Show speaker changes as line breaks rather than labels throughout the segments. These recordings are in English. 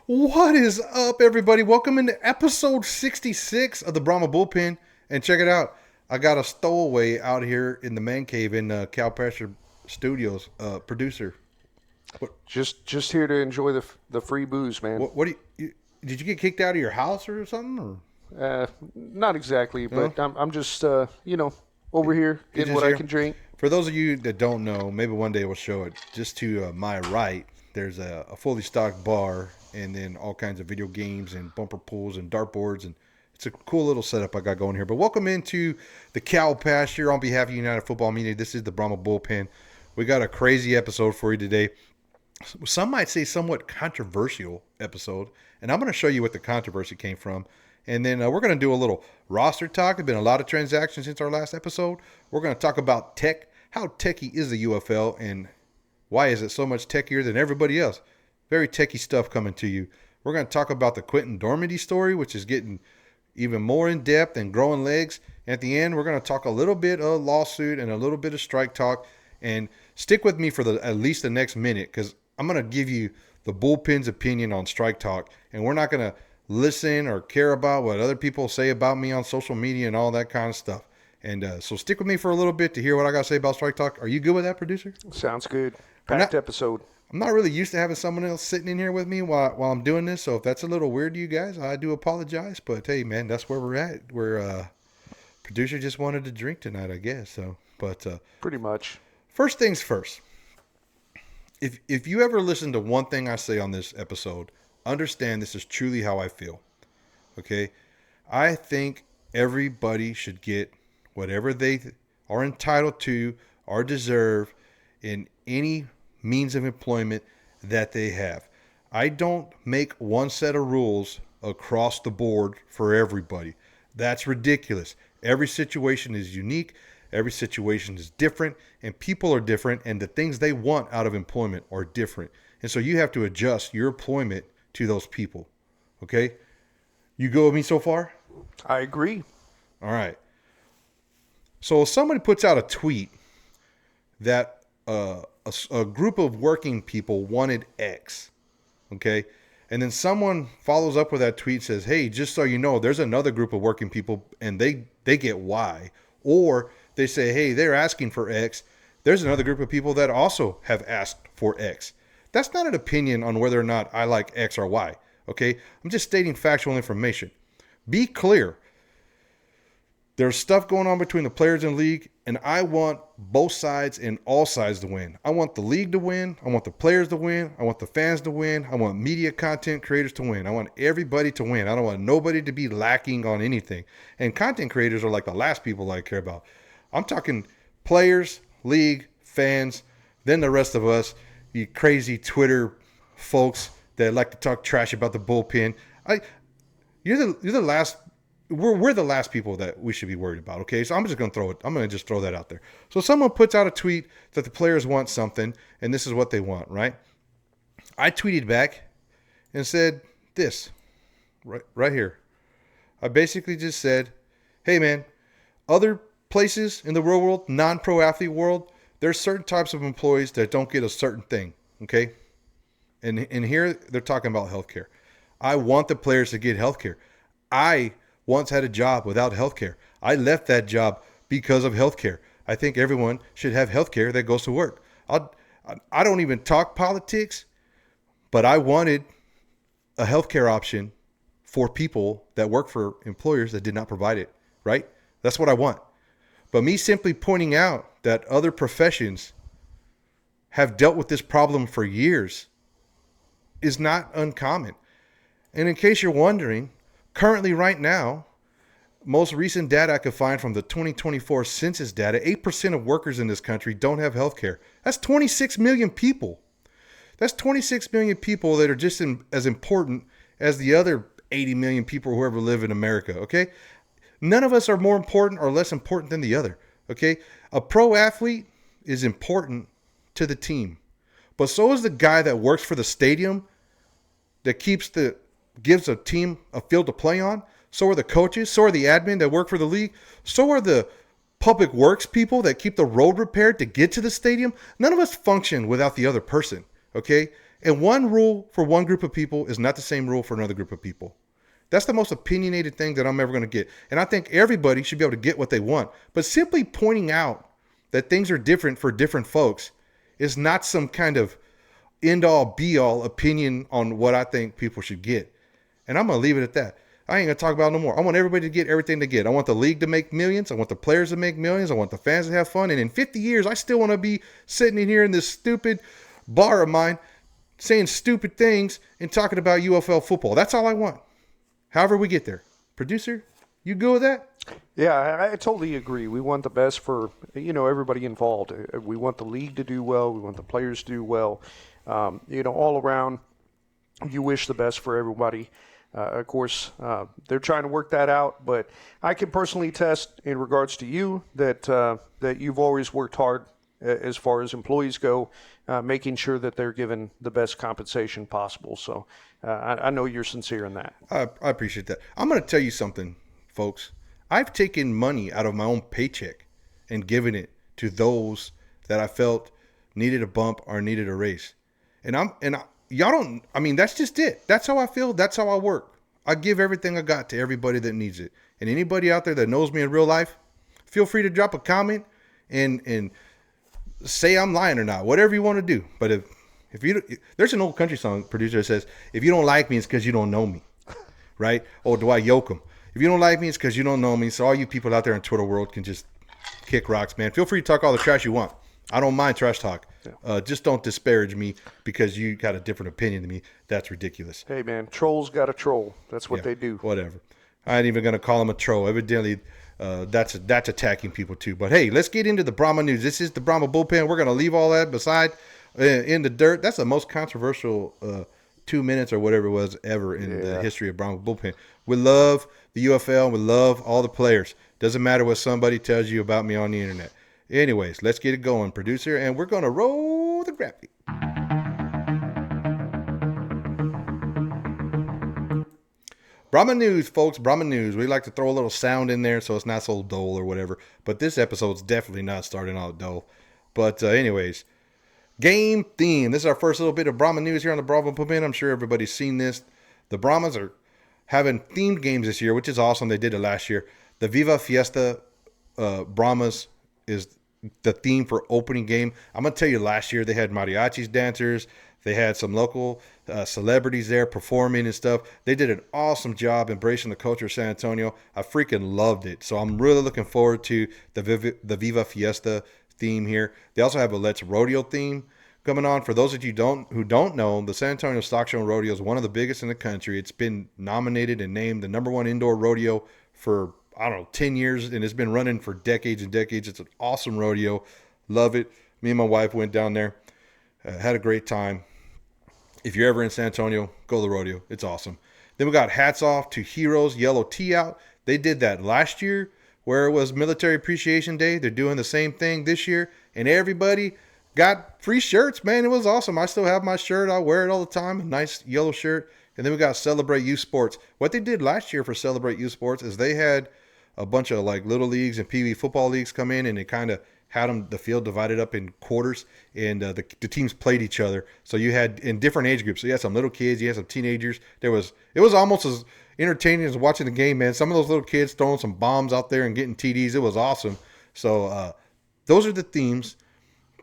What is up, everybody? Welcome into episode 66 of the Brahma Bullpen. And check it out. I got a stowaway out here in the man cave in Cow Pasture Studios. Producer. What,
Just here to enjoy the free booze, man.
what do did you get kicked out of your house or something? Or
Not exactly,
no?
but I'm just over here
You're
getting
just
what I
here?
can drink.
For those of you that don't know, maybe one day we'll show it. Just to my right, there's a fully stocked bar and then all kinds of video games and bumper pools and dartboards, and it's a cool little setup I got going here. But welcome into the Cow Pasture on behalf of United Football Media. This is the Brahma Bullpen. We got a crazy episode for you today. Some might say somewhat controversial episode, and I'm going to show you what the controversy came from. And then we're going to do a little roster talk. There's been a lot of transactions since our last episode. We're going to talk about tech, how techy is the UFL, and why is it so much techier than everybody else. Very techy stuff coming to you. We're going to talk about the Quentin Dormady story, which is getting even more in depth and growing legs. And at the end, we're going to talk a little bit of lawsuit and a little bit of strike talk. And stick with me for at least the next minute, because I'm going to give you the bullpen's opinion on strike talk. And we're not going to listen or care about what other people say about me on social media and all that kind of stuff. And so stick with me for a little bit to hear what I got to say about strike talk. Are you good with that, producer?
Sounds good.
I'm
Packed
not,
episode.
I'm not really used to having someone else sitting in here with me while I'm doing this. So if that's a little weird to you guys, I do apologize. But hey, man, that's where we're at. Producer just wanted to drink tonight, I guess. So, but
Pretty much.
first things first. If you ever listen to one thing I say on this episode, understand this is truly how I feel. Okay? I think everybody should get whatever they are entitled to or deserve in any means of employment that they have. I don't make one set of rules across the board for everybody. That's ridiculous. Every situation is unique. Every situation is different, and people are different, and the things they want out of employment are different. And so you have to adjust your employment to those people. Okay? You go with me so far?
I agree.
All right. So if somebody puts out a tweet that a group of working people wanted X, okay? And then someone follows up with that tweet, says, hey, just so you know, there's another group of working people and they get Y. Or they say, hey, they're asking for X. There's another group of people that also have asked for X. That's not an opinion on whether or not I like X or Y, okay? I'm just stating factual information. Be clear. There's stuff going on between the players and league, and I want both sides and all sides to win. I want the league to win. I want the players to win. I want the fans to win. I want media content creators to win. I want everybody to win. I don't want nobody to be lacking on anything. And content creators are like the last people I care about. I'm talking players, league, fans, then the rest of us, you crazy Twitter folks that like to talk trash about the bullpen. You're the last. We're the last people that we should be worried about, okay? So I'm just going to just throw that out there. So someone puts out a tweet that the players want something, and this is what they want, right? I tweeted back and said this, right here. I basically just said, hey, man, other places in the real world, non-pro athlete world, there's certain types of employees that don't get a certain thing, okay? And here they're talking about healthcare. I want the players to get healthcare. I once had a job without healthcare. I left that job because of healthcare. I think everyone should have healthcare that goes to work. I don't even talk politics, but I wanted a healthcare option for people that work for employers that did not provide it, right? That's what I want. But me simply pointing out that other professions have dealt with this problem for years is not uncommon. And in case you're wondering, currently, right now, most recent data I could find from the 2024 census data, 8% of workers in this country don't have health care. That's 26 million people. That's 26 million people that are just as important as the other 80 million people who ever live in America, okay? None of us are more important or less important than the other, okay? A pro athlete is important to the team, but so is the guy that works for the stadium that gives a team a field to play on. So are the coaches. So are the admin that work for the league. So are the public works people that keep the road repaired to get to the stadium. None of us function without the other person, okay? And one rule for one group of people is not the same rule for another group of people. That's the most opinionated thing that I'm ever going to get. And I think everybody should be able to get what they want. But simply pointing out that things are different for different folks is not some kind of end-all, be-all opinion on what I think people should get. And I'm going to leave it at that. I ain't going to talk about it no more. I want everybody to get everything they get. I want the league to make millions. I want the players to make millions. I want the fans to have fun. And in 50 years, I still want to be sitting in here in this stupid bar of mine saying stupid things and talking about UFL football. That's all I want. However we get there. Producer, you good with that?
Yeah, I totally agree. We want the best for, everybody involved. We want the league to do well. We want the players to do well. All around, you wish the best for everybody. Of course, they're trying to work that out, but I can personally attest in regards to you that you've always worked hard as far as employees go, making sure that they're given the best compensation possible. So I know you're sincere in that.
I appreciate that. I'm going to tell you something, folks. I've taken money out of my own paycheck and given it to those that I felt needed a bump or needed a raise. Y'all don't, that's just it. That's how I feel. That's how I work. I give everything I got to everybody that needs it. And anybody out there that knows me in real life, feel free to drop a comment and say I'm lying or not, whatever you want to do. But if you, there's an old country song producer that says, if you don't like me, it's because you don't know me, right? Or do I yoke them? If you don't like me, it's because you don't know me. So all you people out there in Twitter world can just kick rocks, man. Feel free to talk all the trash you want. I don't mind trash talk. Yeah. Just don't disparage me because you got a different opinion than me. That's ridiculous.
Hey, man, trolls got a troll. That's what they do.
Whatever. I ain't even going to call him a troll. Evidently, that's attacking people too. But hey, let's get into the Brahma news. This is the Brahma Bullpen. We're going to leave all that beside in the dirt. That's the most controversial 2 minutes or whatever it was ever in the history of Brahma Bullpen. We love the UFL. We love all the players. Doesn't matter what somebody tells you about me on the internet. Anyways, let's get it going, producer, and we're going to roll the graphic. Brahma news, folks. Brahma news. We like to throw a little sound in there so it's not so dull or whatever. But this episode's definitely not starting out dull. But anyways, game theme. This is our first little bit of Brahma news here on the Brahma Bullpen. I'm sure everybody's seen this. The Brahmas are having themed games this year, which is awesome. They did it last year. The Viva Fiesta Brahmas is the theme for opening game. I'm going to tell you, last year they had mariachis, dancers. They had some local celebrities there performing and stuff. They did an awesome job embracing the culture of San Antonio. I freaking loved it. So I'm really looking forward to the Viva Fiesta theme here. They also have a Let's Rodeo theme coming on. For those of you who don't know, the San Antonio Stock Show and Rodeo is one of the biggest in the country. It's been nominated and named the #1 indoor rodeo for 10 years, and it's been running for decades and decades. It's an awesome rodeo. Love it. Me and my wife went down there. Had a great time. If you're ever in San Antonio, go to the rodeo. It's awesome. Then we got hats off to Heroes Yellow Tea Out. They did that last year where it was Military Appreciation Day. They're doing the same thing this year, and everybody got free shirts, man. It was awesome. I still have my shirt. I wear it all the time. A nice yellow shirt. And then we got Celebrate Youth Sports. What they did last year for Celebrate Youth Sports is they had a bunch of like little leagues and Pee Wee football leagues come in, and they kind of had the field divided up in quarters, and the teams played each other. So you had in different age groups. So you had some little kids, you had some teenagers. It was almost as entertaining as watching the game, man. Some of those little kids throwing some bombs out there and getting TDs. It was awesome. So those are the themes.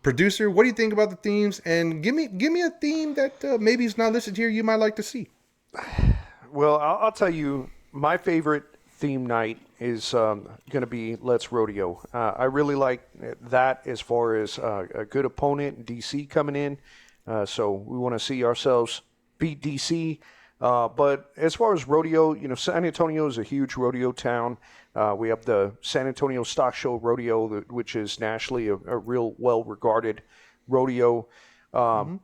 Producer, what do you think about the themes? And give me a theme that maybe is not listed here you might like to see.
Well, I'll tell you, my favorite theme night is going to be Let's Rodeo. I really like that as far as a good opponent, DC coming in. So we want to see ourselves beat DC. But as far as rodeo, San Antonio is a huge rodeo town. We have the San Antonio Stock Show Rodeo, which is nationally a real well-regarded rodeo.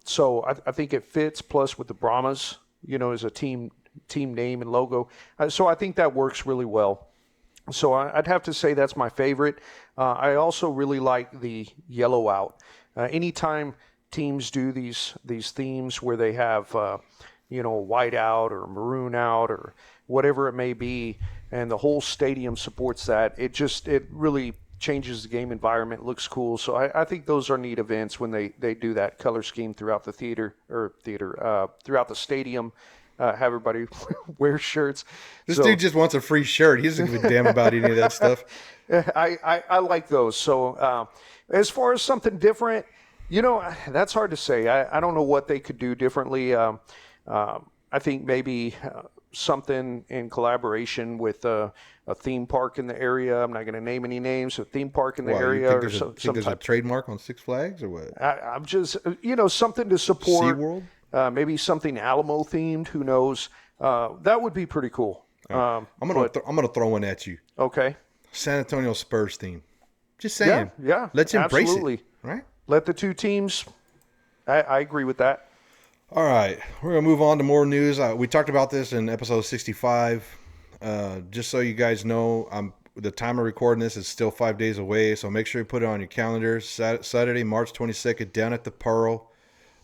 So I think it fits. Plus with the Brahmas, as a team name and logo. So I think that works really well. So I'd have to say that's my favorite. I also really like the yellow out. Anytime teams do these themes where they have white out or maroon out or whatever it may be, and the whole stadium supports that, it really changes the game environment, looks cool. So I think those are neat events when they do that color scheme throughout the throughout the stadium. Have everybody wear shirts.
This
So
dude just wants a free shirt. He doesn't give a damn about any of that stuff.
I like those. So as far as something different, that's hard to say. I don't know what they could do differently. I think maybe something in collaboration with a theme park in the area. I'm not going to name any names. A theme park in the area,
you
or
think there's a trademark on Six Flags or what?
I'm just something to support.
SeaWorld?
Maybe something Alamo themed. Who knows? That would be pretty cool.
I'm gonna throw one at you.
Okay.
San Antonio Spurs theme. Just saying.
Yeah.
Let's embrace
absolutely.
it. Right?
Let the two teams. I agree with that.
All right, we're going to move on to more news. We talked about this in episode 65. Just so you guys know, the time of recording this is still 5 days away, so make sure you put it on your calendars. Saturday, March 22nd, down at the Pearl,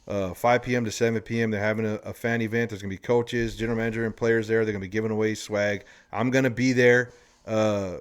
5 p.m. to 7 p.m. They're having a fan event. There's going to be coaches, general manager, and players there. They're going to be giving away swag. I'm going to be there. I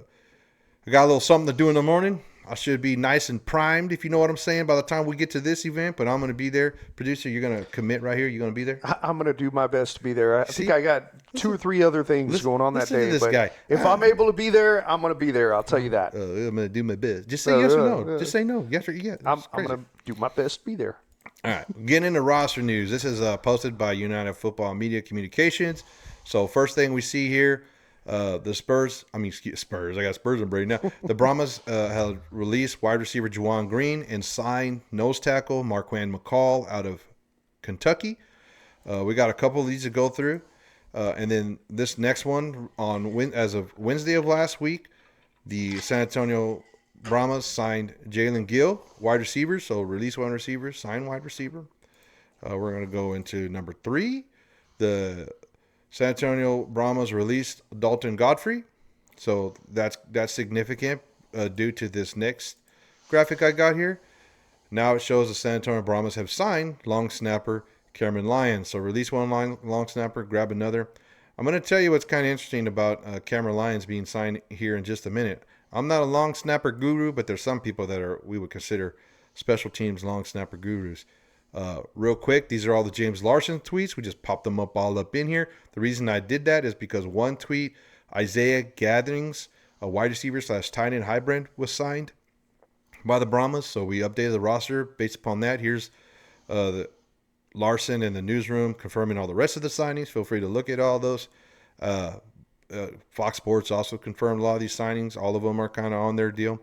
got a little something to do in the morning. I should be nice and primed, if you know what I'm saying, by the time we get to this event, but I'm going to be there. Producer, you're going to commit right here? You're going to be there?
I'm going to do my best to be there. I think I got two or three other things going on that day.
To this
but
guy.
If I'm able to be there, I'm going to be there. I'll tell you that.
I'm going to do my best. Just say yes or no. Just say no. Yes or yes.
I'm going to do my best to be there.
All right. Getting into roster news. This is posted by United Football Media Communications. So first thing we see here, the Spurs. I got Spurs and Brady now. The Brahmas have released wide receiver Juwan Green and signed nose tackle Marquand McCall out of Kentucky. We got a couple of these to go through. And then this next one, as of Wednesday of last week, the San Antonio Brahmas signed Jalen Gill, wide receiver. So release wide receiver, sign wide receiver. We're going to go into number 3. The San Antonio Brahmas released Dalton Godfrey. So that's significant due to this next graphic I got here. Now it shows the San Antonio Brahmas have signed long snapper Cameron Lyons. So release one long snapper, grab another. I'm going to tell you what's kind of interesting about Cameron Lyons being signed here in just a minute. I'm not a long snapper guru, but there's some people that we would consider special teams long snapper gurus. Real quick, these are all the James Larson tweets. We just popped them all up in here. The reason I did that is because one tweet, Isaiah Gatherings, a wide receiver / tight end hybrid, was signed by the Brahmas. So we updated the roster based upon that. Here's the Larson in the newsroom confirming all the rest of the signings. Feel free to look at all those. Fox Sports also confirmed a lot of these signings. All of them are kind of on their deal.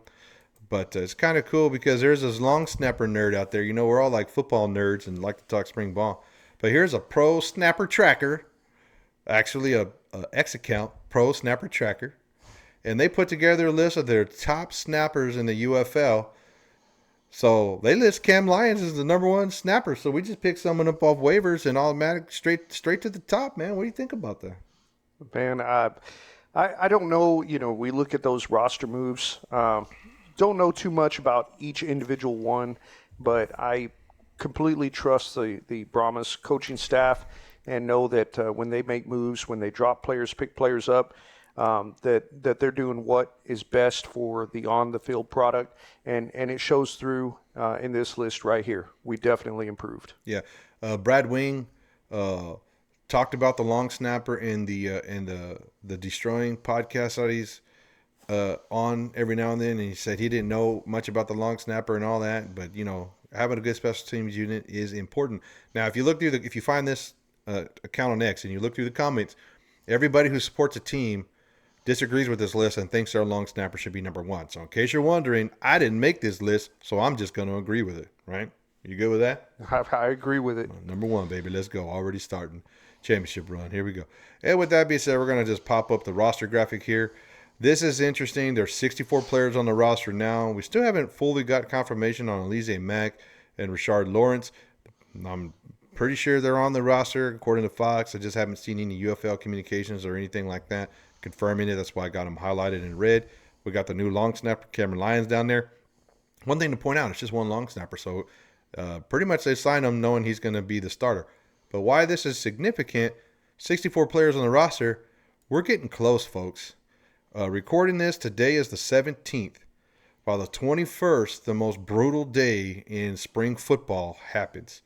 But it's kind of cool because there's this long snapper nerd out there. We're all like football nerds and like to talk spring ball. But here's a pro snapper tracker, actually a X account, pro snapper tracker. And they put together a list of their top snappers in the UFL. So they list Cam Lyons as the number 1 snapper. So we just picked someone up off waivers and automatic straight to the top, man. What do you think about that?
Man, I don't know. We look at those roster moves. Don't know too much about each individual one, but I completely trust the Brahmas coaching staff and know that when they make moves, when they drop players, pick players up, that they're doing what is best for the on-the-field product, and it shows through in this list right here. We definitely improved.
Yeah. Brad Wing talked about the long snapper in the Destroying podcast that he's on every now and then, and he said he didn't know much about the long snapper and all that, but having a good special teams unit is important. Now, if you find this account on X and you look through the comments, everybody who supports a team disagrees with this list and thinks their long snapper should be number 1. So in case you're wondering, I didn't make this list, so I'm just going to agree with it, right? You good with that?
I agree with it.
Number 1, baby. Let's go. Already starting championship run. Here we go. And with that being said, we're going to just pop up the roster graphic here. This is interesting. There's 64 players on the roster now. We still haven't fully got confirmation on Alize Mack and Richard Lawrence. I'm pretty sure they're on the roster according to Fox. I just haven't seen any UFL communications or anything like that confirming it. That's why I got them highlighted in red. We got the new long snapper, Cameron Lyons, down there. One thing to point out, it's just one long snapper. So pretty much they signed him knowing he's going to be the starter. But why this is significant, 64 players on the roster, we're getting close, folks. Recording this, today is the 17th. by the 21st, the most brutal day in spring football happens.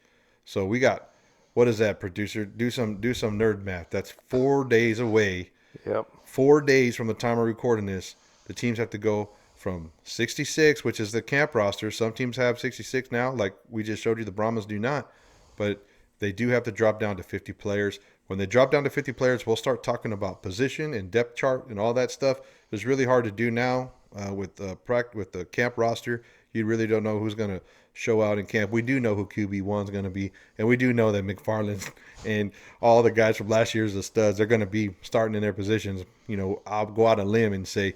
So we got, what is that, producer? Do some nerd math. That's 4 days away.
Yep.
4 days from the time of recording this, the teams have to go from 66, which is the camp roster. Some teams have 66 now, like we just showed you. The Brahmas do not, but they do have to drop down to 50 players. When they drop down to 50 players, we'll start talking about position and depth chart and all that stuff. It's really hard to do now with the camp roster. You really don't know who's going to show out in camp. We do know who QB1 is going to be, and we do know that McFarland and all the guys from last year's the studs, they're going to be starting in their positions. You know, I'll go out on a limb and say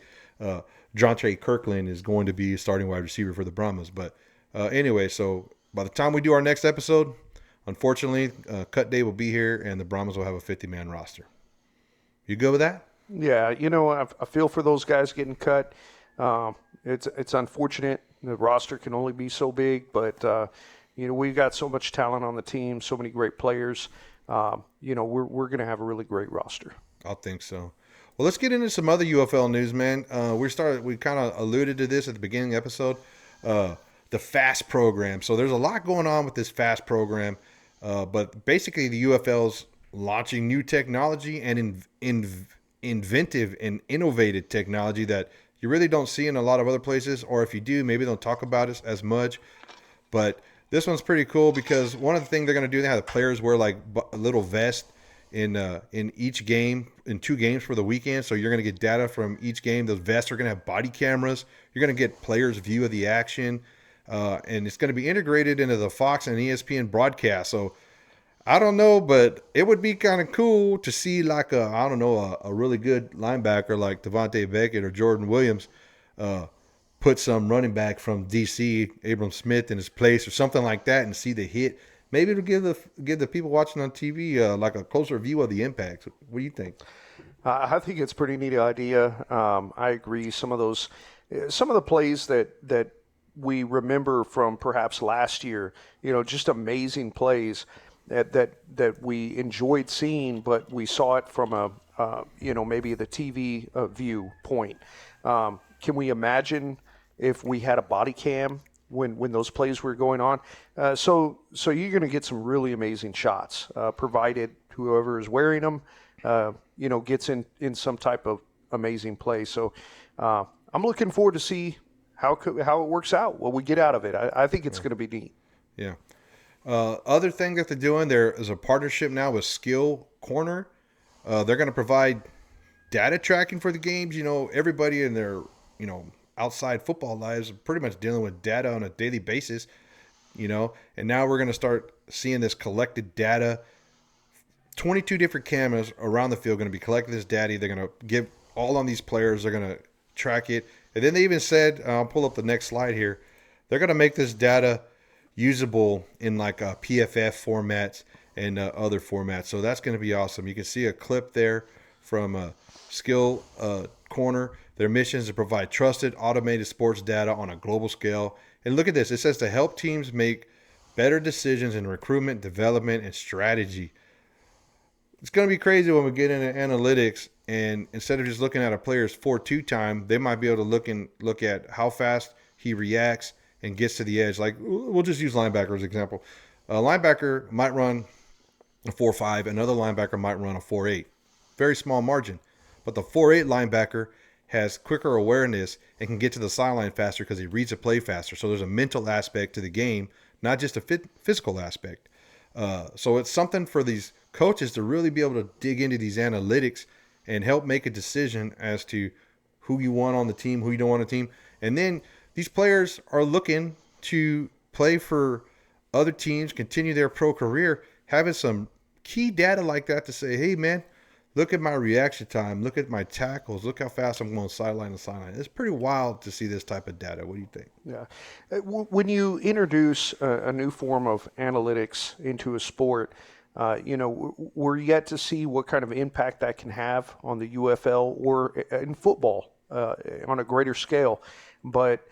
Jontre Kirkland is going to be starting wide receiver for the Brahmas. But anyway, so by the time we do our next episode, unfortunately, cut day will be here, and the Brahmas will have a 50-man roster. You good with that?
Yeah, you know, I feel for those guys getting cut. It's unfortunate. The roster can only be so big, but you know, we've got so much talent on the team, so many great players. You know, we're going to have a really great roster.
I think so. Well, let's get into some other UFL news, man. We kind of alluded to this at the beginning of the episode. The FAST program. So there's a lot going on with this FAST program, but basically the UFL's launching new technology and inventive and innovative technology that you really don't see in a lot of other places, or if you do, maybe they don't talk about it as much. But this one's pretty cool because one of the things they're going to do, they have the players wear like a little vest in each game, in 2 games for the weekend. So you're going to get data from each game. Those vests are going to have body cameras. You're going to get players' view of the action, and it's going to be integrated into the Fox and ESPN broadcast. So I don't know, but it would be kind of cool to see like a really good linebacker like Devontae Beckett or Jordan Williams put some running back from DC, Abram Smith, in his place or something like that, and see the hit. Maybe it'll give the people watching on TV like a closer view of the impact. What do you think?
I think it's a pretty neat idea. I agree. Some of the plays that we remember from perhaps last year, you know, just amazing plays that we enjoyed seeing, but we saw it from a you know, maybe the TV viewpoint. Can we imagine if we had a body cam when those plays were going on? So you're going to get some really amazing shots, provided whoever is wearing them, you know, gets in some type of amazing play. So I'm looking forward to see how it works out, what we get out of it. I think it's going to be neat.
Yeah. Other thing that they're doing, there is a partnership now with Skill Corner. They're going to provide data tracking for the games. You know, everybody in their, you know, outside football lives are pretty much dealing with data on a daily basis, you know, and now we're going to start seeing this collected data. 22 different cameras around the field going to be collecting this data. They're going to give all on these players. They're going to track it. And then they even said, I'll pull up the next slide here, they're going to make this data usable in like PFF formats and other formats. So that's going to be awesome. You can see a clip there from Skill Corner. Their mission is to provide trusted, automated sports data on a global scale. And look at this. It says to help teams make better decisions in recruitment, development, and strategy. It's going to be crazy when we get into analytics, and instead of just looking at a player's 4.2 time, they might be able to look at how fast he reacts and gets to the edge. Like, we'll just use linebacker as an example. A linebacker might run a 4.5. Another linebacker might run a 4.8. Very small margin. But the 4.8 linebacker has quicker awareness and can get to the sideline faster because he reads the play faster. So there's a mental aspect to the game, not just a physical aspect. So it's something for these coaches to really be able to dig into these analytics and help make a decision as to who you want on the team, who you don't want on the team. And then these players are looking to play for other teams, continue their pro career, having some key data like that to say, hey, man, look at my reaction time. Look at my tackles. Look how fast I'm going sideline to sideline. It's pretty wild to see this type of data. What do you think?
Yeah. When you introduce a new form of analytics into a sport, you know, we're yet to see what kind of impact that can have on the UFL or in football on a greater scale. But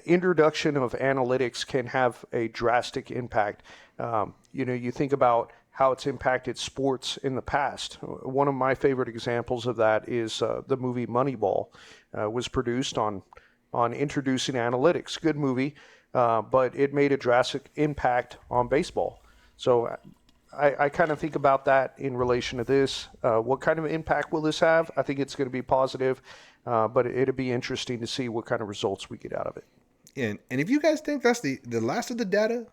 introduction of analytics can have a drastic impact. You know, you think about how it's impacted sports in the past. One of my favorite examples of that is the movie Moneyball. Was produced on on introducing analytics. Good movie, but it made a drastic impact on baseball. So I kind of think about that in relation to this. What kind of impact will this have? I think it's going to be positive, but it'll be interesting to see what kind of results we get out of it.
And if you guys think that's the last of the data,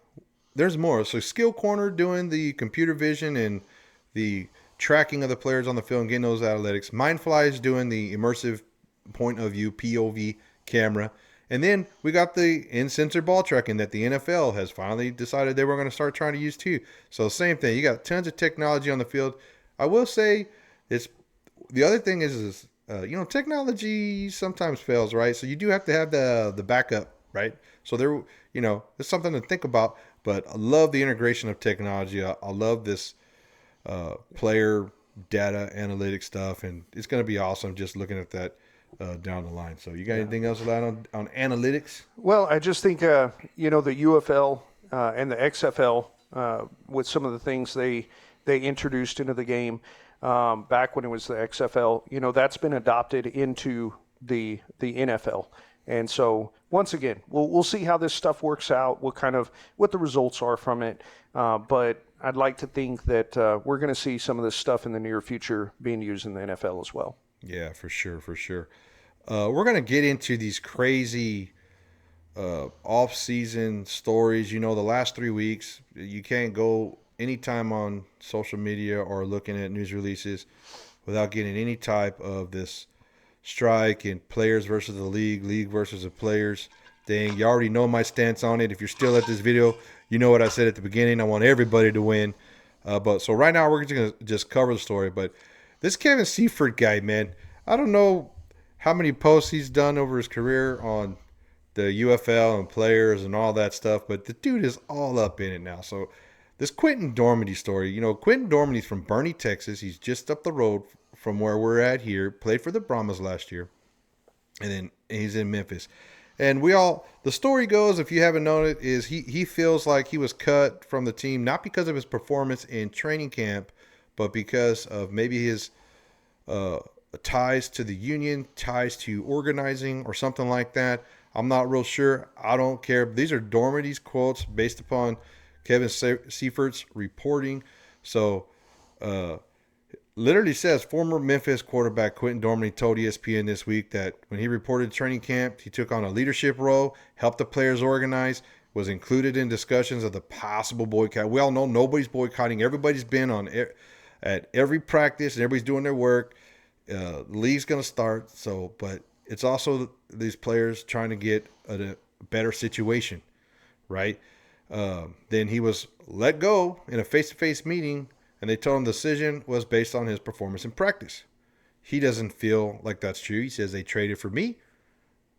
there's more. So Skill Corner doing the computer vision and the tracking of the players on the field and getting those analytics. Mindfly is doing the immersive point of view POV camera. And then we got the in-sensor ball tracking that the NFL has finally decided they were going to start trying to use too. So same thing. You got tons of technology on the field. I will say it's the other thing is technology sometimes fails, right? So you do have to have the backup, right? So there, it's something to think about. But I love the integration of technology. I love this player data analytics stuff, and it's going to be awesome just looking at that down the line. So you got anything else to add on analytics?
Well, I just think, the UFL and the XFL, with some of the things they introduced into the game back when it was the XFL, that's been adopted into the NFL. And so once again, we'll see how this stuff works out, what the results are from it. But I'd like to think that we're going to see some of this stuff in the near future being used in the NFL as well.
Yeah, for sure, for sure. We're going to get into these crazy off-season stories. The last 3 weeks, you can't go anytime on social media or looking at news releases without getting any type of this strike and players versus the league versus the players thing. You already know my stance on it. If you're still at this video, you know what I said at the beginning. I want everybody to win. But so right now we're going to just cover the story. But this Kevin Seifert guy, man, I don't know how many posts he's done over his career on the UFL and players and all that stuff, but the dude is all up in it now. So this Quentin Dormady story, Quentin Dormady's from Bernie, Texas. He's just up the road from where we're at here. Played for the Brahmas last year, and then he's in Memphis. And the story goes, if you haven't known it, is he feels like he was cut from the team, not because of his performance in training camp, but because of maybe his ties to the union, ties to organizing or something like that. I'm not real sure. I don't care. These are Dormady's quotes based upon Kevin Seifert's reporting. So, literally says former Memphis quarterback Quentin Dormady told ESPN this week that when he reported training camp, he took on a leadership role, helped the players organize, was included in discussions of the possible boycott. We all know nobody's boycotting. Everybody's been at every practice and everybody's doing their work. The league's going to start. So, but it's also these players trying to get a better situation, right? Then he was let go in a face-to-face meeting, and they told him the decision was based on his performance in practice. He doesn't feel like that's true. He says they traded for me.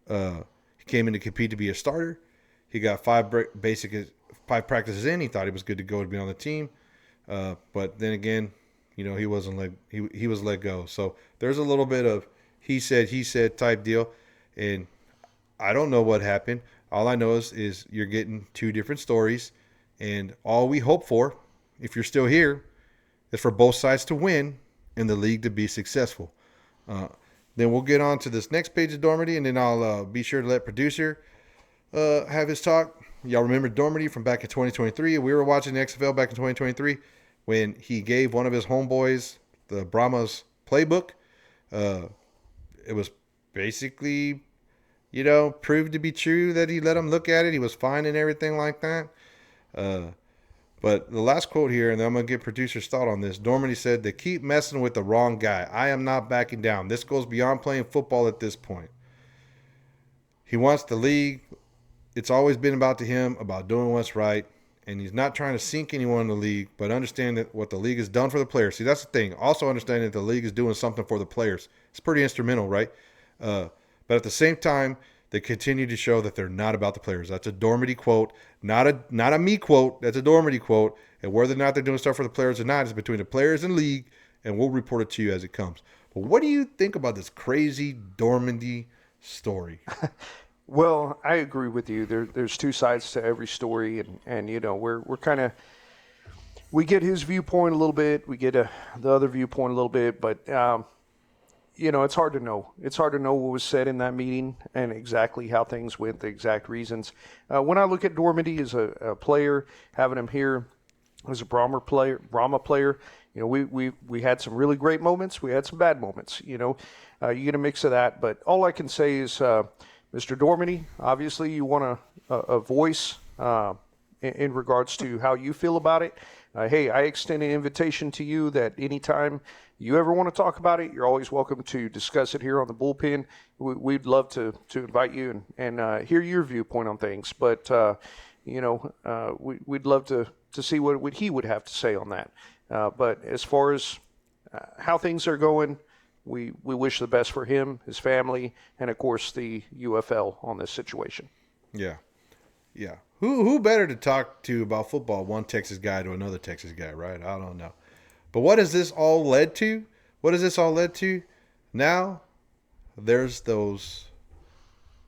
He came in to compete to be a starter. He got five practices in. He thought he was good to go to be on the team. But then again, he wasn't he was let go. So there's a little bit of he said type deal, and I don't know what happened. All I know is you're getting two different stories, and all we hope for, if you're still here, is for both sides to win and the league to be successful. Then we'll get on to this next page of Dormady, and then I'll be sure to let producer have his talk. Y'all remember Dormady from back in 2023? We were watching the XFL back in 2023 when he gave one of his homeboys the Brahmas playbook. It was basically, proved to be true that he let him look at it. He was fine and everything like that. But the last quote here, and then I'm going to get producer's thought on this. Dormady said, "They keep messing with the wrong guy. I am not backing down. This goes beyond playing football at this point. He wants the league. It's always been about doing what's right. And he's not trying to sink anyone in the league, but understand that what the league has done for the players." See, that's the thing. Also understanding that the league is doing something for the players. It's pretty instrumental, right? But at the same time, they continue to show that they're not about the players. That's a Dormady quote, not a me quote. That's a Dormady quote. And whether or not they're doing stuff for the players or not is between the players and league, and we'll report it to you as it comes. But what do you think about this crazy Dormady story?
Well, I agree with you. There's two sides to every story, and we're kind of we get his viewpoint a little bit, we get the other viewpoint a little bit, but it's hard to know. It's hard to know what was said in that meeting and exactly how things went, the exact reasons. When I look at Dormady as a player, having him here as a Brahma player, we had some really great moments. We had some bad moments. You get a mix of that. But all I can say is, Mr. Dormady, obviously you want a voice in regards to how you feel about it. Hey, I extend an invitation to you that anytime you ever want to talk about it, you're always welcome to discuss it here on the Bullpen. We'd love to invite you and hear your viewpoint on things. But, we'd love to see what he would have to say on that. But as far as how things are going, we wish the best for him, his family, and, of course, the UFL on this situation.
Yeah. Yeah. Who better to talk to about football, one Texas guy to another Texas guy, right? I don't know. But what has this all led to? What has this all led to? Now, there's those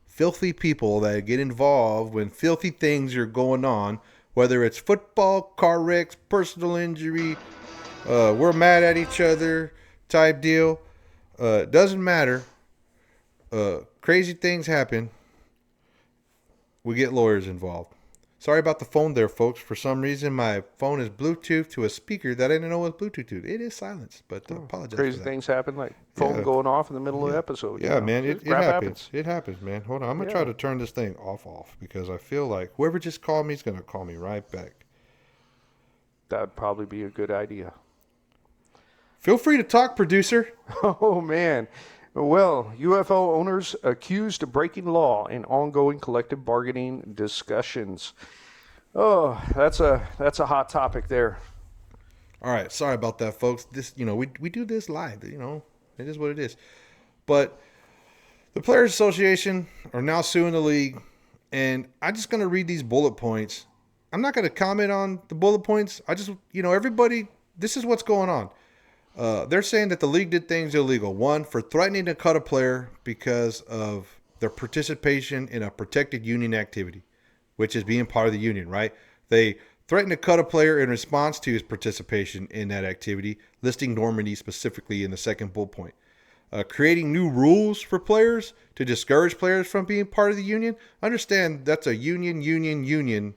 filthy people that get involved when filthy things are going on, whether it's football, car wrecks, personal injury, we're mad at each other type deal. It doesn't matter. Crazy things happen. We get lawyers involved. Sorry about the phone there, folks. For some reason, my phone is Bluetooth to a speaker that I didn't know was Bluetooth to. It is silenced, but apologize
Crazy
for that.
things happen, like phone going off in the middle of the episode.
Yeah, man, it
Crap
happens. It happens, man. Hold on. I'm going to try to turn this thing off because I feel like whoever just called me is going to call me right back.
That'd probably be a good idea.
Feel free to talk, producer.
Oh, man. Well, UFL owners accused of breaking law in ongoing collective bargaining discussions. Oh, that's a hot topic there.
All right, sorry about that, folks. This, we do this live. It is what it is. But the Players Association are now suing the league, and I'm just going to read these bullet points. I'm not going to comment on the bullet points. I just, everybody, this is what's going on. They're saying that the league did things illegal. One, for threatening to cut a player because of their participation in a protected union activity, which is being part of the union, right? They threatened to cut a player in response to his participation in that activity, listing Normandy specifically in the second bullet point. Creating new rules for players to discourage players from being part of the union. Understand that's a union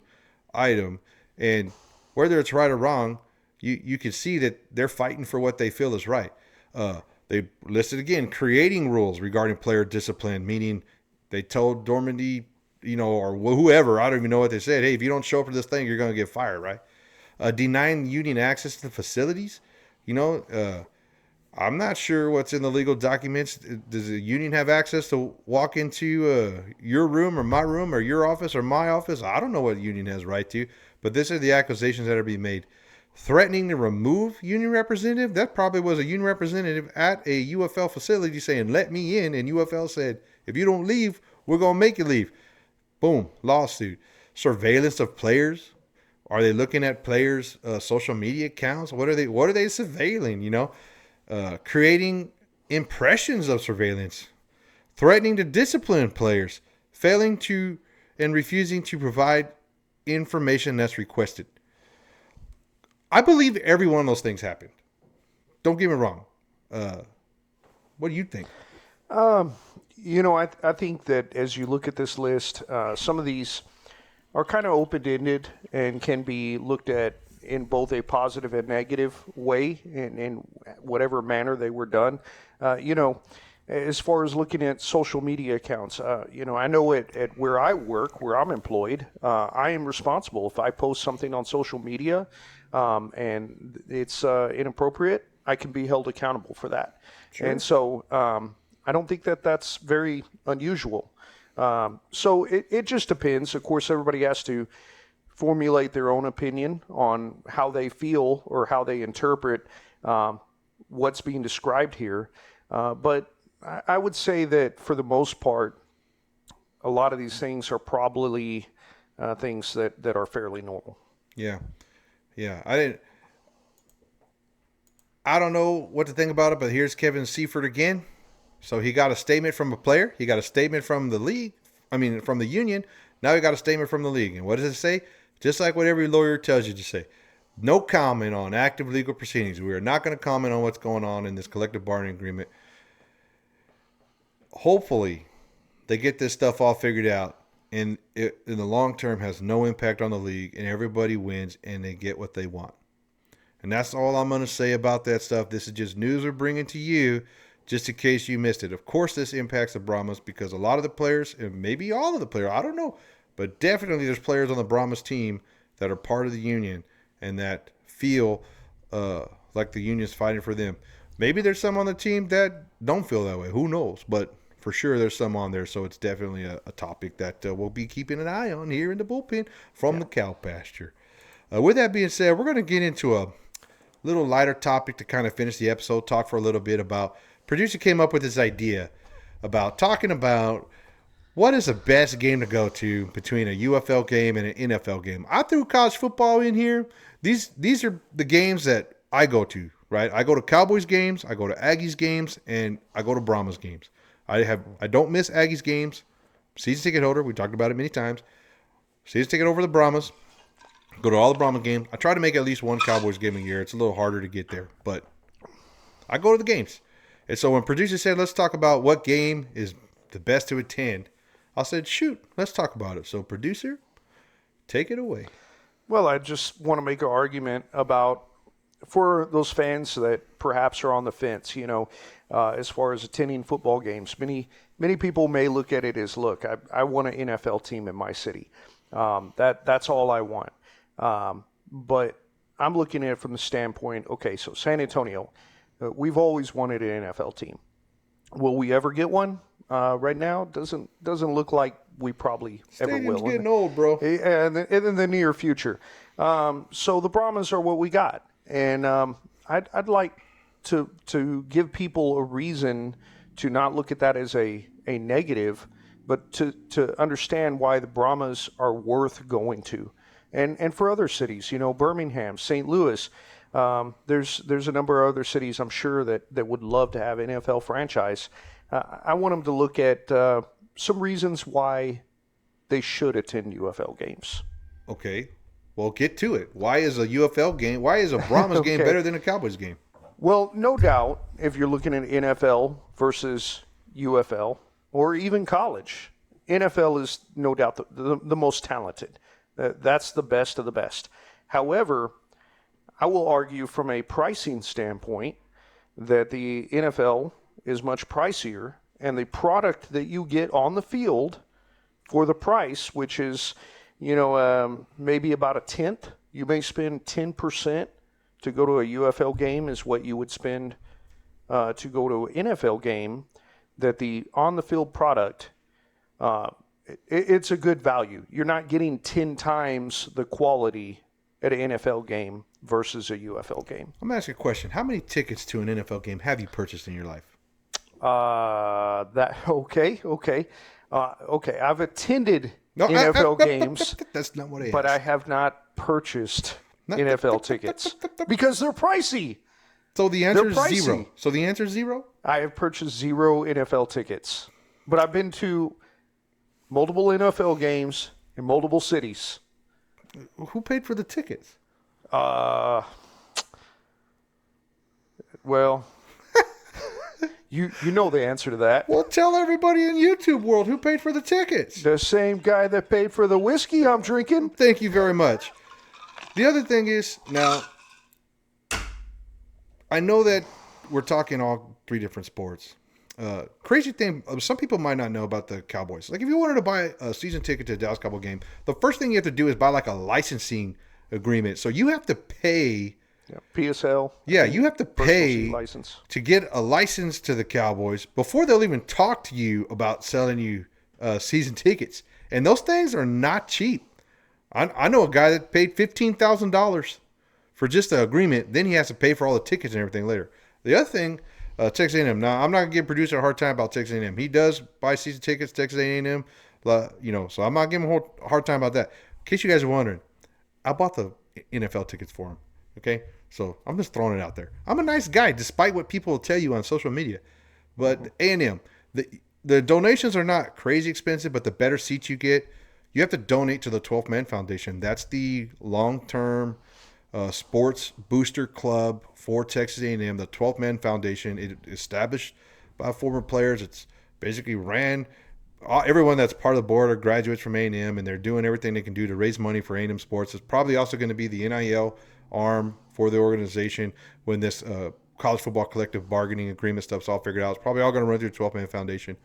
item, and whether it's right or wrong, you can see that they're fighting for what they feel is right. They listed again, creating rules regarding player discipline, meaning they told Normandy, or whoever, I don't even know what they said. Hey, if you don't show up for this thing, you're going to get fired, right? Denying union access to facilities. I'm not sure what's in the legal documents. Does the union have access to walk into your room or my room or your office or my office? I don't know what the union has right to, but this are the accusations that are being made. Threatening to remove union representative. That probably was a union representative at a UFL facility saying, let me in. And UFL said, if you don't leave, we're going to make you leave. Boom, lawsuit. Surveillance of players. Are they looking at players' social media accounts? What are they surveilling? Creating impressions of surveillance. Threatening to discipline players. Failing to and refusing to provide information that's requested. I believe every one of those things happened. Don't get me wrong. What do you think?
I think that as you look at this list, some of these are kind of open-ended and can be looked at in both a positive and negative way in whatever manner they were done. As far as looking at social media accounts, I know at where I work, where I'm employed, I am responsible. If I post something on social media and it's inappropriate, I can be held accountable for that. Sure. And so I don't think that that's very unusual. So it just depends. Of course, everybody has to formulate their own opinion on how they feel or how they interpret what's being described here. But I would say that for the most part, a lot of these things are probably things that are fairly normal.
Yeah. I don't know what to think about it, but here's Kevin Seifert again. So he got a statement from a player. He got a statement from the league. From the union. Now he got a statement from the league. And what does it say? Just like what every lawyer tells you to say. No comment on active legal proceedings. We are not going to comment on what's going on in this collective bargaining agreement. hopefully they get this stuff all figured out, and it in the long term has no impact on the league, and everybody wins and they get what they want. And that's all I'm going to say about that stuff. This is just news we're bringing to you just in case you missed it. Of course, this impacts the Brahmas because a lot of the players, and maybe all of the players, I don't know, but definitely there's players on the Brahmas team that are part of the union and that feel like the union's fighting for them. Maybe there's some on the team that don't feel that way. Who knows? But for sure, there's some on there, so it's definitely a topic that we'll be keeping an eye on here in the bullpen from the cow pasture. With that being said, we're going to get into a little lighter topic to kind of finish the episode. Talk for a little bit about. Producer came up with this idea about talking about what is the best game to go to between a UFL game and an NFL game. I threw college football in here. These are the games that I go to. Right, I go to Cowboys games, I go to Aggies games, and I go to Brahmas games. I don't miss Aggies games. Season ticket holder. We talked about it many times. Season ticket over the Brahmas. Go to all the Brahma games. I try to make at least one Cowboys game a year. It's a little harder to get there, but I go to the games. And so when producer said, let's talk about what game is the best to attend, I said, shoot, let's talk about it. So producer, take it away.
Well, I just want to make an argument about for those fans that perhaps are on the fence, as far as attending football games. Many people may look at it as, look, I want an NFL team in my city. That's all I want. But I'm looking at it from the standpoint, okay, so San Antonio, we've always wanted an NFL team. Will we ever get one? Right now, doesn't look like we probably ever will.
Stadium's getting old, bro.
And in the near future. So the Brahmas are what we got. And I'd like to give people a reason to not look at that as a negative, but to understand why the Brahmas are worth going to. And for other cities, Birmingham, St. Louis, there's a number of other cities I'm sure that would love to have an NFL franchise. I want them to look at some reasons why they should attend UFL games.
Okay. Well, get to it. Why is a UFL game, why is a Brahmas game better than a Cowboys game?
Well, no doubt, if you're looking at NFL versus UFL or even college, NFL is no doubt the most talented. That's the best of the best. However, I will argue from a pricing standpoint that the NFL is much pricier, and the product that you get on the field for the price, which is maybe about a tenth. You may spend 10% to go to a UFL game is what you would spend to go to an NFL game. That the on-the-field product, it's a good value. You're not getting 10 times the quality at an NFL game versus a UFL game.
I'm going to ask you a question. How many tickets to an NFL game have you purchased in your life?
Okay. I've attended NFL games.
That's not what I asked.
But I have not purchased NFL tickets because they're pricey.
So the answer is zero?
I have purchased 0 NFL tickets. But I've been to multiple NFL games in multiple cities.
Who paid for the tickets?
Well, you know the answer to that.
Well, tell everybody in YouTube world who paid for the tickets.
The same guy that paid for the whiskey I'm drinking.
Thank you very much. The other thing is, now, I know that we're talking all 3 different sports. Crazy thing, some people might not know about the Cowboys. Like, if you wanted to buy a season ticket to a Dallas Cowboy game, the first thing you have to do is buy like a licensing agreement. So you have to pay.
Yeah, PSL.
Yeah, you have to pay
license
to get a license to the Cowboys before they'll even talk to you about selling you season tickets. And those things are not cheap. I know a guy that paid $15,000 for just the agreement. Then he has to pay for all the tickets and everything later. The other thing, Texas A&M. Now, I'm not going to give producer a hard time about Texas A&M. He does buy season tickets, Texas A&M. So I'm not giving him a hard time about that. In case you guys are wondering, I bought the NFL tickets for him. Okay? So I'm just throwing it out there. I'm a nice guy, despite what people will tell you on social media. But A&M, the donations are not crazy expensive, but the better seats you get, you have to donate to the 12th Man Foundation. That's the long-term sports booster club for Texas A&M, the 12th Man Foundation. It established by former players. It's basically ran everyone that's part of the board are graduates from A&M, and they're doing everything they can do to raise money for A&M sports. It's probably also going to be the NIL arm for the organization when this college football collective bargaining agreement stuff's all figured out. It's probably all going to run through the 12-man foundation.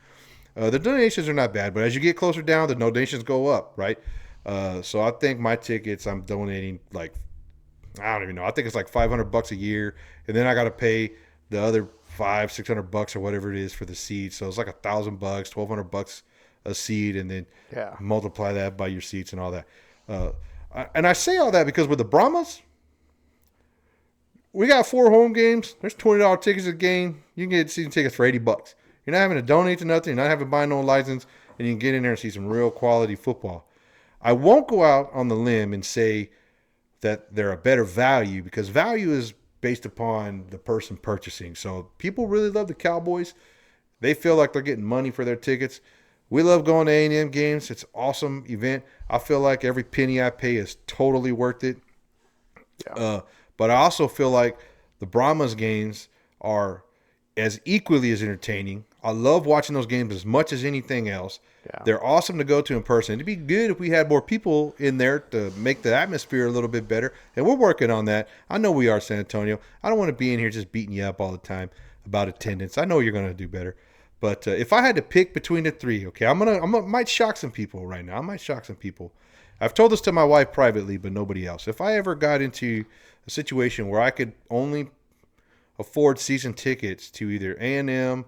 The donations are not bad, but as you get closer down, the donations go up, right? So I think my tickets, I'm donating like, I don't even know. I think it's like $500 a year, and then I got to pay the other $500-600 or whatever it is for the seats. So it's like $1,000, $1,200 a seat, and then multiply that by your seats and all that. And I say all that because with the Brahmas, we got 4 home games. There's $20 tickets a game. You can get season tickets for $80. You're not having to donate to nothing. You're not having to buy no license, and you can get in there and see some real quality football. I won't go out on the limb and say that they're a better value, because value is based upon the person purchasing. So people really love the Cowboys. They feel like they're getting money for their tickets. We love going to A&M games. It's an awesome event. I feel like every penny I pay is totally worth it. Yeah. But I also feel like the Brahmas games are as equally as entertaining. I love watching those games as much as anything else. Yeah. They're awesome to go to in person. It'd be good if we had more people in there to make the atmosphere a little bit better, and we're working on that. I know we are, San Antonio. I don't want to be in here just beating you up all the time about attendance. I know you're going to do better. But if I had to pick between the three, okay, I might shock some people right now. I might shock some people. I've told this to my wife privately, but nobody else. If I ever got into a situation where I could only afford season tickets to either A&M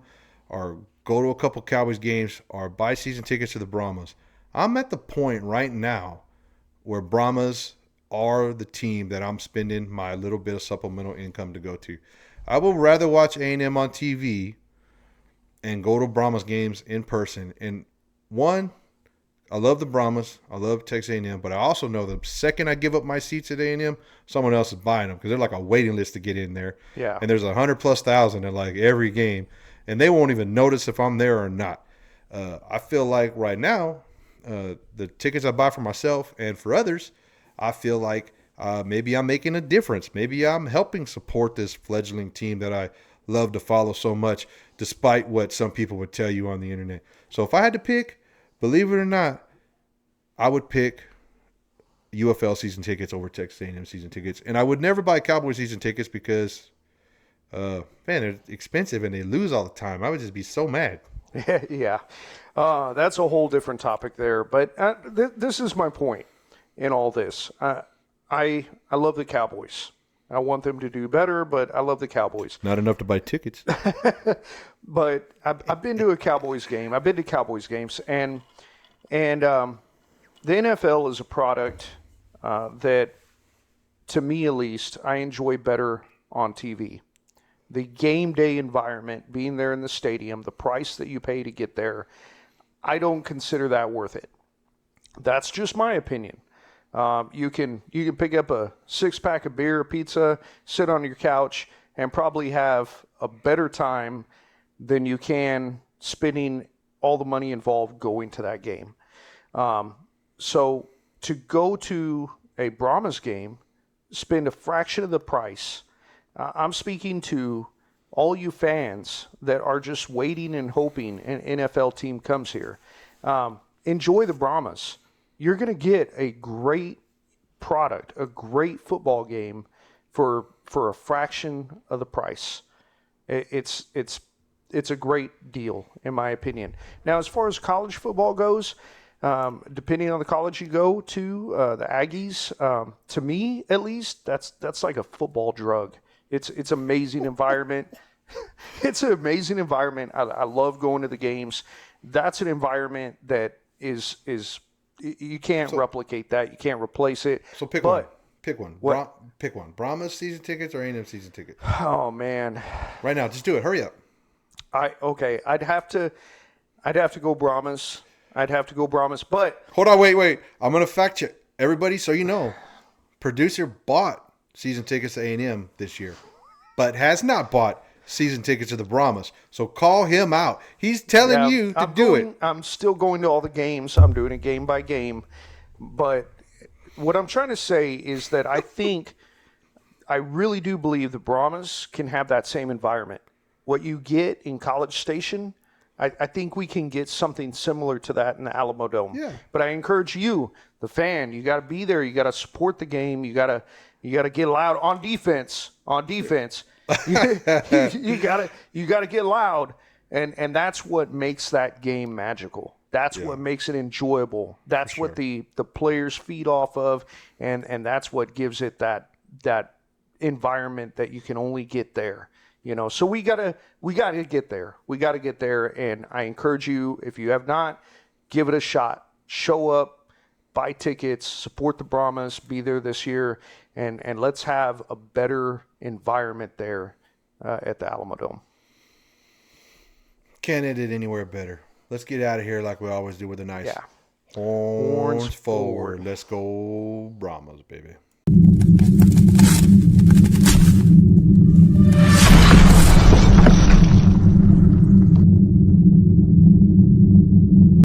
or go to a couple Cowboys games or buy season tickets to the Brahmas, I'm at the point right now where Brahmas are the team that I'm spending my little bit of supplemental income to go to. I would rather watch A&M on TV and go to Brahmas games in person. And one, I love the Brahmas. I love Texas A&M, but I also know the second I give up my seats at A&M, someone else is buying them because they're like a waiting list to get in there.
Yeah.
And there's 100,000+ in like every game, and they won't even notice if I'm there or not. I feel like right now, the tickets I buy for myself and for others, I feel like maybe I'm making a difference. Maybe I'm helping support this fledgling team that I love to follow so much, despite what some people would tell you on the internet. So if I had to pick, believe it or not, I would pick UFL season tickets over Texas A&M season tickets. And I would never buy Cowboy season tickets because, man, they're expensive and they lose all the time. I would just be so mad.
Yeah. That's a whole different topic there. But this is my point in all this. I love the Cowboys. I want them to do better, but I love the Cowboys.
Not enough to buy tickets.
But I've been to a Cowboys game. I've been to Cowboys games, and the NFL is a product that, to me at least, I enjoy better on TV. The game day environment, being there in the stadium, the price that you pay to get there, I don't consider that worth it. That's just my opinion. You can pick up a 6-pack of beer, pizza, sit on your couch, and probably have a better time than you can spending all the money involved going to that game. So to go to a Brahmas game, spend a fraction of the price. I'm speaking to all you fans that are just waiting and hoping an NFL team comes here. Enjoy the Brahmas. You're going to get a great product, a great football game for a fraction of the price. It's a great deal, in my opinion. Now, as far as college football goes, depending on the college you go to, the Aggies, to me at least, that's like a football drug. It's amazing environment. It's an amazing environment. I love going to the games. That's an environment that is you can't replicate that. You can't replace it.
So pick one. Pick one. Pick one. Brahmas season tickets or A&M season tickets?
Oh man!
Right now, just do it. Hurry up.
I'd have to go Brahmas. But
hold on, wait. I'm gonna fact check everybody so you know. Producer bought season tickets to A&M this year, but has not bought season tickets to the Brahmas. So call him out. He's telling you to do it.
I'm still going to all the games. I'm doing it game by game. But what I'm trying to say is that I really do believe the Brahmas can have that same environment. What you get in College Station, I think we can get something similar to that in the Alamo Dome.
Yeah.
But I encourage you, the fan, you got to be there. You got to support the game. You got to get loud on defense. On defense, you got to get loud, and that's what makes that game magical. That's what makes it enjoyable. That's what the players feed off of, and that's what gives it that environment that you can only get there. So we gotta get there. We gotta get there, and I encourage you, if you have not, give it a shot. Show up, buy tickets, support the Brahmas, be there this year, and let's have a better environment there at the Alamo Dome.
Can't end it anywhere better. Let's get out of here like we always do with a nice
Yeah.
horns forward. Let's go Brahmas, baby.